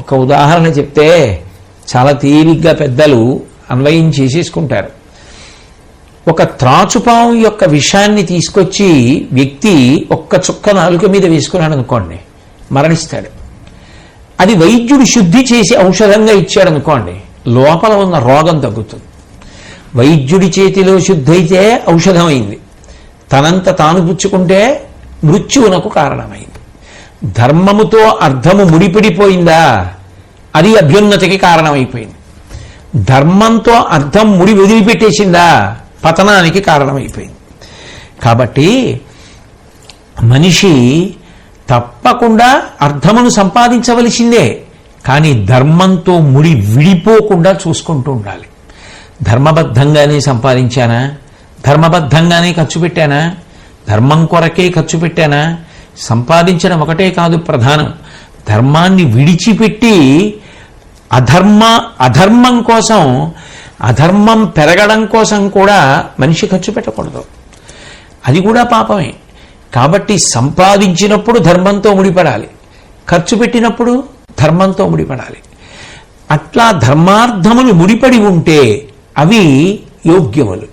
ఒక ఉదాహరణ చెప్తే చాలా తేలిగ్గా పెద్దలు అన్వయం చేసేసుకుంటారు. ఒక త్రాచుపాము యొక్క విషాన్ని తీసుకొచ్చి వ్యక్తి ఒక్క చుక్క నాలుక మీద వేసుకున్నాడు అనుకోండి, మరణిస్తాడు. అది వైద్యుడు శుద్ధి చేసి ఔషధంగా ఇచ్చాడు అనుకోండి, లోపల ఉన్న రోగం తగ్గుతుంది. వైద్యుడి చేతిలో శుద్ధి అయితే ఔషధమైంది, తనంత తాను పుచ్చుకుంటే మృత్యువునకు కారణమైంది. ధర్మముతో అర్థము ముడిపిడిపోయిందా, అది అభ్యున్నతికి కారణమైపోయింది. ధర్మంతో అర్థం ముడి వదిలిపెట్టేసిందా, పతనానికి కారణమైపోయింది. కాబట్టి మనిషి తప్పకుండా అర్థమును సంపాదించవలసిందే, కానీ ధర్మంతో ముడి విడిపోకుండా చూసుకుంటూ ఉండాలి. ధర్మబద్ధంగానే సంపాదించానా, ధర్మబద్ధంగానే ఖర్చు పెట్టానా, ధర్మం కొరకే ఖర్చు పెట్టానా, సంపాదించడం ఒకటే కాదు ప్రధానం, ధర్మాన్ని విడిచిపెట్టి అధర్మం కోసం, అధర్మం పెరగడం కోసం కూడా మనిషి ఖర్చు పెట్టకూడదు, అది కూడా పాపమే. కాబట్టి సంపాదించినప్పుడు ధర్మంతో ముడిపడాలి, ఖర్చు పెట్టినప్పుడు ధర్మంతో ముడిపడాలి. అట్లా ధర్మార్థములు ముడిపడి ఉంటే అవి యోగ్యములు.